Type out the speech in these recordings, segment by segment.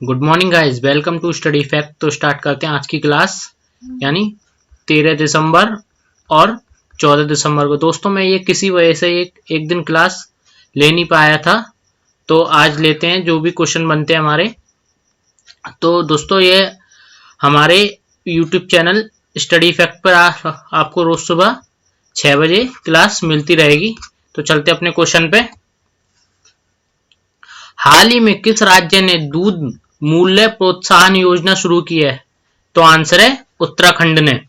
Good morning guys, welcome to study fact. तो start करते हैं आज की क्लास, यानी 13 दिसंबर और 14 दिसंबर को। दोस्तों मैं ये किसी वजह से एक दिन क्लास ले नहीं पाया था, तो आज लेते हैं जो भी क्वेश्चन बनते हैं हमारे। तो दोस्तों ये हमारे यूट्यूब चैनल स्टडी फैक्ट पर आपको रोज सुबह 6 बजे क्लास मिलती रहेगी। तो चलते अपने क्वेश्चन पे। हाल ही में किस राज्य ने दूध मूल्य प्रोत्साहन योजना शुरू की है? तो आंसर है उत्तराखंड ने।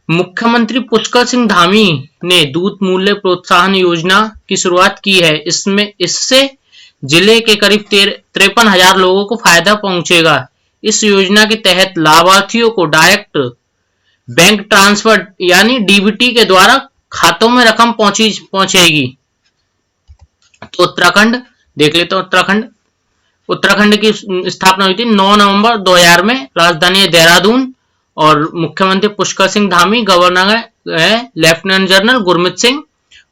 मुख्यमंत्री पुष्कर सिंह धामी ने दूध मूल्य प्रोत्साहन योजना की शुरुआत की है। इससे जिले के करीब 53,000 लोगों को फायदा पहुंचेगा। इस योजना के तहत लाभार्थियों को डायरेक्ट बैंक ट्रांसफर यानी डीबीटी के द्वारा खातों में रकम पहुंचेगी। तो उत्तराखंड देख लेते हैं। उत्तराखंड की स्थापना हुई थी 9 नवंबर 2000 में। राजधानी है देहरादून और मुख्यमंत्री पुष्कर सिंह धामी, गवर्नर है लेफ्टिनेंट जनरल गुरमीत सिंह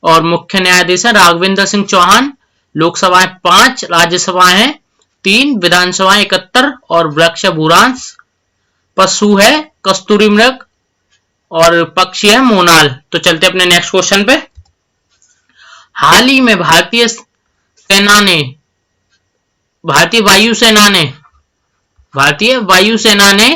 और मुख्य न्यायाधीश है राघवेंद्र सिंह चौहान। लोकसभाएं 5, राज्यसभाएं हैं 3, विधानसभाएं 71 और वृक्ष भूरांश। पशु है कस्तूरी मृग और पक्षी है मोनाल। तो चलते अपने नेक्स्ट क्वेश्चन पे। हाल ही में भारतीय वायु सेना ने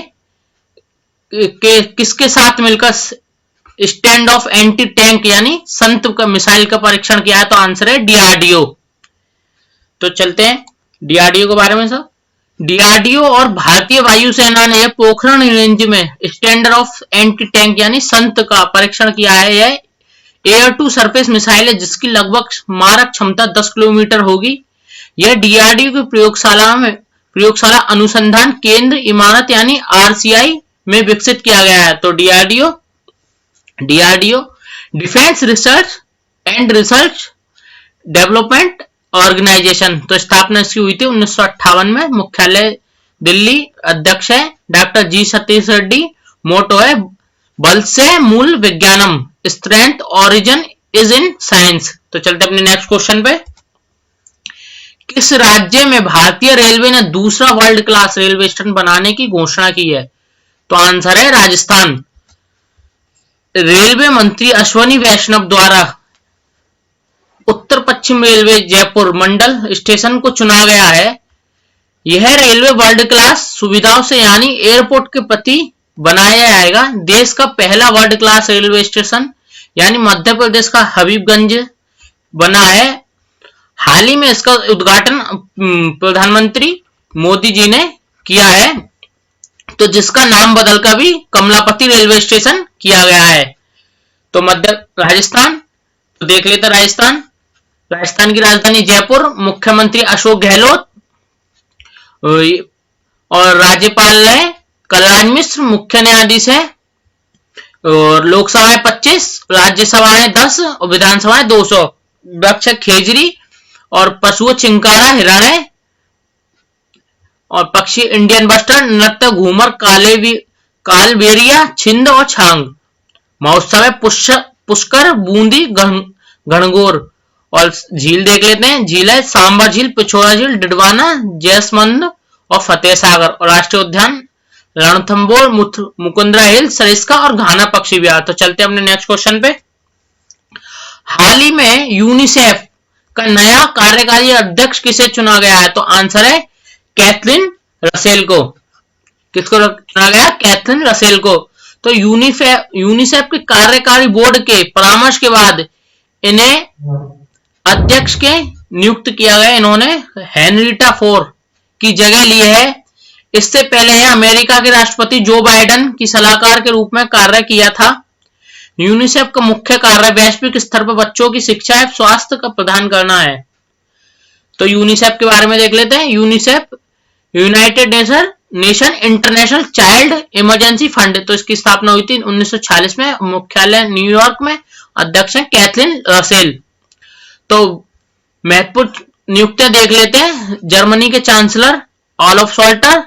किसके साथ मिलकर स्टैंड ऑफ एंटी टैंक यानी संत का मिसाइल का परीक्षण किया है? तो आंसर है डीआरडीओ। तो चलते हैं डीआरडीओ के बारे में। सर डीआरडीओ और भारतीय वायुसेना ने पोखरण रेंज में स्टैंड ऑफ एंटी टैंक यानी संत का परीक्षण किया है। यह एयर टू सरफेस मिसाइल है जिसकी लगभग मारक क्षमता 10 किलोमीटर होगी। यह डीआरडीओ की प्रयोगशाला अनुसंधान केंद्र इमारत यानी आरसीआई में विकसित किया गया है। तो DRDO defence research and research development organisation. तो स्थापना इसकी हुई थी 1958 में। मुख्यालय दिल्ली। अध्यक्ष है डॉक्टर जी सतीश रेड्डी। मोटो है बल से मूल विज्ञानम, strength origin is in science. तो चलते अपने नेक्स्ट क्वेश्चन पे। किस राज्य में भारतीय रेलवे ने दूसरा वर्ल्ड क्लास रेलवे स्टेशन बनाने की घोषणा की है? तो आंसर है राजस्थान। रेलवे मंत्री अश्वनी वैष्णव द्वारा उत्तर पश्चिम रेलवे जयपुर मंडल स्टेशन को चुना गया है। यह रेलवे वर्ल्ड क्लास सुविधाओं से यानी एयरपोर्ट के प्रति बनाया जाएगा। देश का पहला वर्ल्ड क्लास रेलवे स्टेशन यानी मध्य प्रदेश का हबीबगंज बना है। हाल ही में इसका उद्घाटन प्रधानमंत्री मोदी जी ने किया है, तो जिसका नाम बदलकर भी कमलापति रेलवे स्टेशन किया गया है। तो राजस्थान। तो देख लेते राजस्थान की राजधानी जयपुर। मुख्यमंत्री अशोक गहलोत और राज्यपाल है कल्याण मिश्र। मुख्य न्यायाधीश है और लोकसभाएं 25, राज्यसभाएं 10 और विधानसभाएं 200। वृक्ष खेजरी और पशु चिंकारा हिरण है और पक्षी इंडियन बस्टर्ड। नृत्य घूमर कालबेरिया छिंद और छांग। महोत्सव है पुष्कर बूंदी घनघोर। और झील देख लेते हैं। झील है सांबर झील, पिछोरा झील, डिडवाना, जैसमंद और फतेह सागर। और राष्ट्रीय उद्यान रणथंबोर, मुकुंदरा हिल, सरिस्का और घाना पक्षी विहार। तो चलते अपने नेक्स्ट क्वेश्चन पे। हाल ही में यूनिसेफ का नया कार्यकारी अध्यक्ष किसे चुना गया है? तो आंसर है कैथरीन रसेल को। किसको चुना गया? कैथरीन रसेल को। तो यूनिसेफ के कार्यकारी बोर्ड के परामर्श के बाद इन्हें अध्यक्ष के नियुक्त किया गया। इन्होंने हेनरिटा फोर की जगह ली है। इससे पहले यह अमेरिका के राष्ट्रपति जो बाइडेन की सलाहकार के रूप में कार्य किया था। यूनिसेफ का मुख्य कार्य वैश्विक स्तर पर बच्चों की शिक्षा एवं स्वास्थ्य का प्रदान करना है। तो यूनिसेफ के बारे में देख लेते हैं। UNICEF United nation international child emergency fund. तो इसकी स्थापना हुई थी 1946 में। मुख्यालय न्यूयॉर्क में। अध्यक्ष है कैथरीन रसेल। तो महत्वपूर्ण नियुक्तियां देख लेते हैं। जर्मनी के चांसलर ऑलफ शॉल्टर।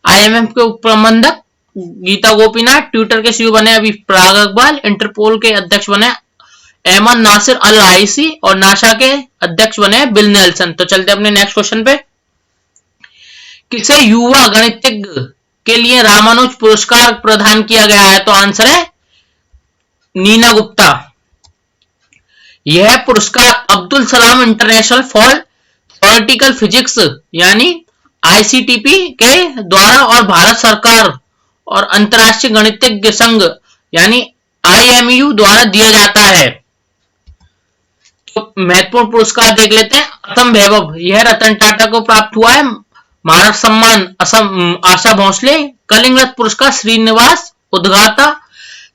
आईएमएफ के उप प्रबंधक गीता गोपीनाथ। ट्विटर के सीईओ बने अभी पराग अग्रवाल। इंटरपोल के अध्यक्ष बने एमन नासिर अल राइसी और नासा के अध्यक्ष बने बिल नेल्सन। तो चलते अपने नेक्स्ट क्वेश्चन पे। किसे युवा गणितज्ञ के लिए रामानुज पुरस्कार प्रदान किया गया है? तो आंसर है नीना गुप्ता। यह पुरस्कार Abdul Kalam international for theoretical physics यानी आईसीटीपी के द्वारा और भारत सरकार और अंतर्राष्ट्रीय गणितज्ञ संघ यानी आईएमयू द्वारा दिया जाता है। तो महत्वपूर्ण पुरस्कार देख लेते हैं। असम वैभव, यह रतन टाटा को प्राप्त हुआ है। महाराष्ट्र सम्मान असम आशा भोसले। कलिंग पुरस्कार श्रीनिवास उद्गाता।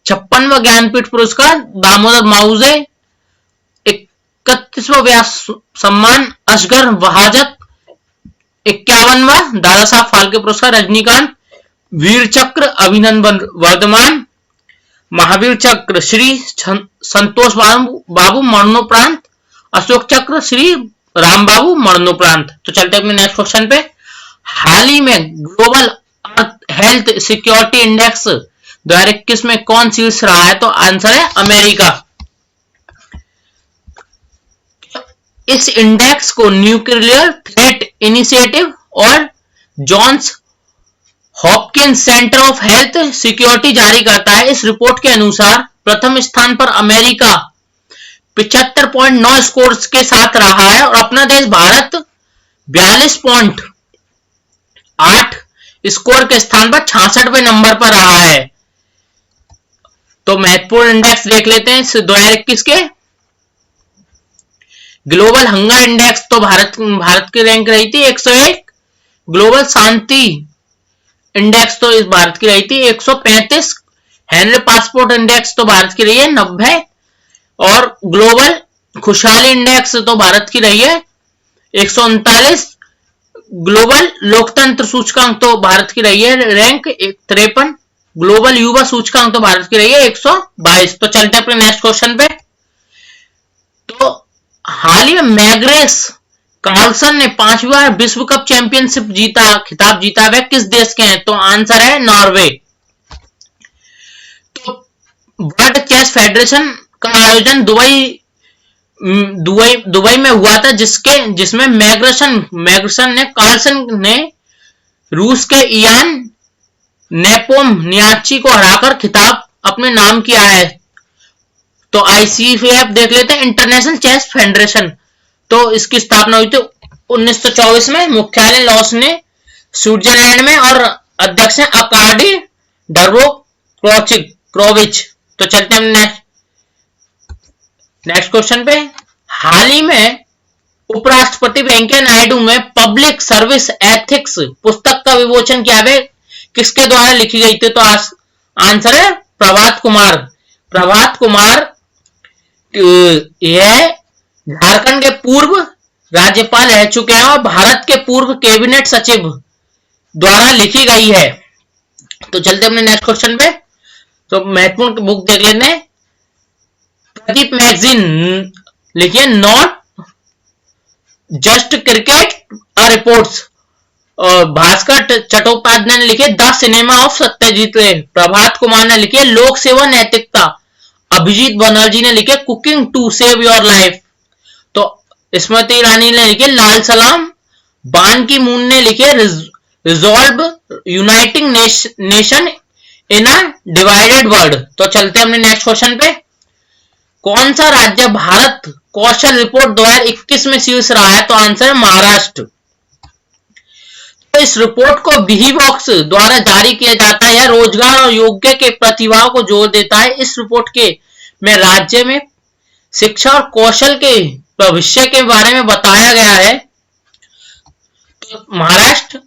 56वां ज्ञानपीठ पुरस्कार दामोदर माउजे। 31वां व्यास सम्मान असगर वहाजत। 51वां दादा साहब फाल्के पुरस्कार रजनीकांत। वीर चक्र अभिनंदन वर्धमान। महावीर चक्र श्री संतोष बाबू मरणोपरांत। अशोक चक्र श्री राम बाबू मरणोपरांत। तो चलते अपने नेक्स्ट क्वेश्चन पे। हाल ही में ग्लोबल अर्थ हेल्थ सिक्योरिटी इंडेक्स 2021 में कौन शीर्ष रहा है? तो आंसर है अमेरिका। इस इंडेक्स को न्यूक्लियर थ्रेट इनिशिएटिव और Johns Hopkins center of health security जारी करता है। इस रिपोर्ट के अनुसार प्रथम स्थान पर अमेरिका 75.9 स्कोर्स के साथ रहा है और अपना देश भारत 42.8 स्कोर के स्थान पर 66वें नंबर पर रहा है। तो महत्वपूर्ण इंडेक्स देख लेते हैं 2021 के। ग्लोबल हंगर इंडेक्स तो भारत की रैंक रही थी 101। ग्लोबल शांति इंडेक्स तो इस भारत की रही थी 135। हेनरी पासपोर्ट इंडेक्स तो भारत की रही है 90 और ग्लोबल खुशहाली इंडेक्स तो भारत की रही है 139। ग्लोबल लोकतंत्र सूचकांक तो भारत की रही है रैंक 53। ग्लोबल युवा सूचकांक तो भारत की रही है 122। तो चलते अपने नेक्स्ट क्वेश्चन पे। तो हाल ही में मैग्रेस कार्लसन ने 5वीं बार विश्व कप चैंपियनशिप खिताब जीता। वह किस देश के हैं? तो आंसर है नॉर्वे। तो वर्ल्ड चेस फेडरेशन का आयोजन दुबई में हुआ था जिसमें मैग्रेसन ने कार्लसन ने रूस के इयान नेपोमनियाची को हराकर खिताब अपने नाम किया है। तो आईसीएफ देख लेते हैं, इंटरनेशनल चेस फेडरेशन। तो इसकी स्थापना हुई थी 1924 में। मुख्यालय लॉस ने स्विट्जरलैंड में और अध्यक्ष हैं अकार्डी क्रोविच। तो चलते हैं नेक्स्ट क्वेश्चन पे। हाल ही में उपराष्ट्रपति वेंकैया नायडू ने पब्लिक सर्विस एथिक्स पुस्तक का विमोचन किया है। किसके द्वारा लिखी गई थी? तो आंसर है प्रभात कुमार। यह झारखंड के पूर्व राज्यपाल रह चुके हैं और भारत के पूर्व कैबिनेट सचिव द्वारा लिखी गई है। तो चलते अपने नेक्स्ट क्वेश्चन पे। तो महत्वपूर्ण बुक देख लेते हैं। प्रदीप मैगजीन लिखिए नॉट जस्ट क्रिकेट रिपोर्ट्स। और भास्कर चट्टोपाध्याय ने लिखे द सिनेमा ऑफ सत्यजीत रे। प्रभात कुमार ने लिखे लोक सेवा नैतिकता। अभिजीत बनर्जी ने लिखे cooking to save your life. तो स्मृति ईरानी ने लिखे लाल सलाम। बान की मून ने लिखे resolve uniting nation in a divided world. तो चलते हैं अपने नेक्स्ट क्वेश्चन पे। कौन सा राज्य भारत कौशल रिपोर्ट 2021 में शीर्ष रहा है? तो आंसर है महाराष्ट्र। तो इस रिपोर्ट को बिही बॉक्स द्वारा जारी किया जाता है। रोजगार और योग्य के प्रतिभाओं को जोर देता है। इस रिपोर्ट के में राज्य में शिक्षा और कौशल के भविष्य के बारे में बताया गया है। तो महाराष्ट्र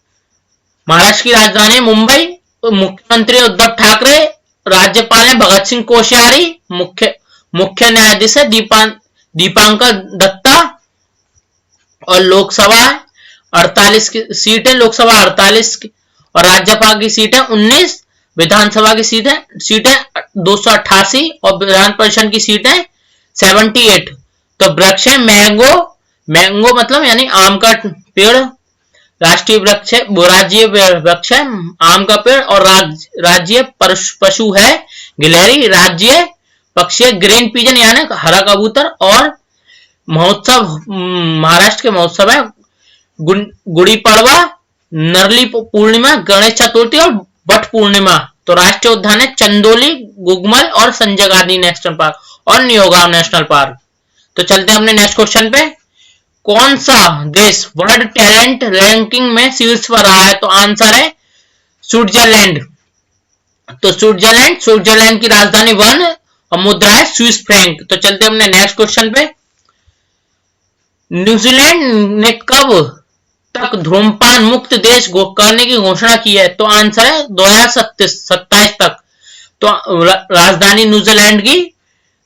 की राजधानी मुंबई। मुख्यमंत्री उद्धव ठाकरे। राज्यपाल है भगत सिंह कोश्यारी। मुख्य न्यायाधीश है दीपांकर दत्ता। और लोकसभा 48 की सीट है। लोकसभा 48 और राज्यसभा की सीट है 19। विधानसभा की सीट है 288 और विधान परिषद की सीट है 78। तो वृक्ष है मैंगो मतलब यानी आम का पेड़ राष्ट्रीय वृक्ष है। राज्य वृक्ष है आम का पेड़। और राज्य पशु है गिलहरी। राज्य पक्षी है ग्रीन पिजन यानी हरा कबूतर। और महोत्सव महाराष्ट्र के महोत्सव है गुड़ी पड़वा नरली पूर्णिमा, गणेश चतुर्थी और बट पूर्णिमा। तो राष्ट्रीय उद्यान है चंदोली, गुगमल और संजय गांधी नेशनल पार्क और नियोगांव नेशनल पार्क। तो चलते हैं अपने नेक्स्ट क्वेश्चन पे। कौन सा देश वर्ल्ड टैलेंट रैंकिंग में शीर्ष पर रहा है? तो आंसर है स्विट्जरलैंड। तो स्विट्जरलैंड की राजधानी बर्न और मुद्रा है स्विस फ्रैंक। तो चलते हैं अपने नेक्स्ट क्वेश्चन पे। न्यूजीलैंड ने कब तक धूम्रपान मुक्त देश करने की घोषणा की है? तो आंसर है 2027 तक। तो राजधानी न्यूजीलैंड की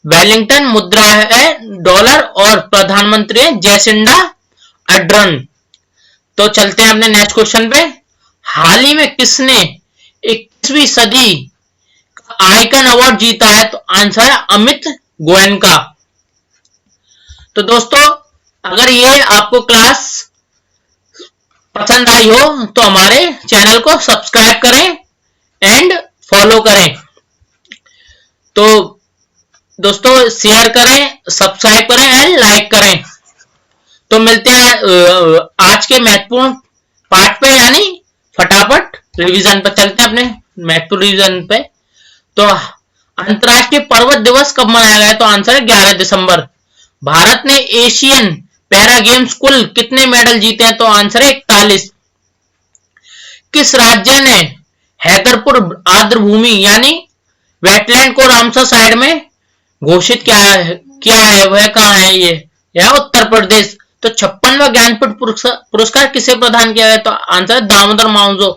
वेलिंगटन, मुद्रा है डॉलर और प्रधानमंत्री है जैसिंडा अर्डर्न। तो चलते हैं अपने नेक्स्ट क्वेश्चन पे। हाल ही में किसने 21वीं सदी का आइकन अवार्ड जीता है? तो आंसर है अमित गोयनका। तो दोस्तों अगर ये आपको क्लास पसंद आई हो तो हमारे चैनल को सब्सक्राइब करें एंड फॉलो करें। तो दोस्तों शेयर करें, सब्सक्राइब करें एंड लाइक करें। तो मिलते हैं आज के महत्वपूर्ण पार्ट पे, यानी फटाफट रिवीजन पर। चलते हैं अपने महत्वपूर्ण रिवीजन पे। तो अंतरराष्ट्रीय पर्वत दिवस कब मनाया गया? तो आंसर है 11 दिसंबर। भारत ने एशियन पैरा गेम्स कुल कितने मेडल जीते हैं? तो आंसर है 41। किस राज्य ने हैदरपुर आर्द्रभूमि यानी वेटलैंड को रामसर साइड में घोषित किया है? वह कहां है? ये यह उत्तर प्रदेश। तो 56वां ज्ञानपीठ पुरस्कार किसे प्रदान किया गया? तो आंसर है दामोदर मावजो।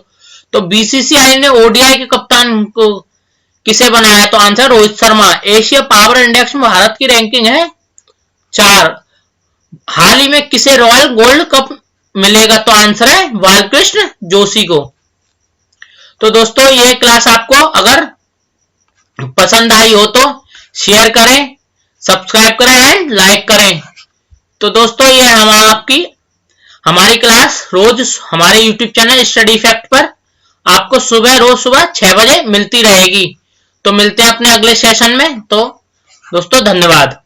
तो बीसीसीआई ने ओडीआई के कप्तान को किसे बनाया? तो answer Rohit Sharma. Asia power index में भारत की रैंकिंग है 4। हाल ही में किसे रॉयल गोल्ड कप मिलेगा? तो आंसर है बालकृष्ण जोशी को। तो दोस्तों ये क्लास आपको अगर पसंद आई हो तो शेयर करें, सब्सक्राइब करें एंड लाइक करें। तो दोस्तों ये हमारी क्लास रोज हमारे YouTube चैनल स्टडी फैक्ट पर आपको रोज सुबह 6 बजे मिलती रहेगी। तो मिलते हैं अपने अगले सेशन में। तो दोस्तों धन्यवाद।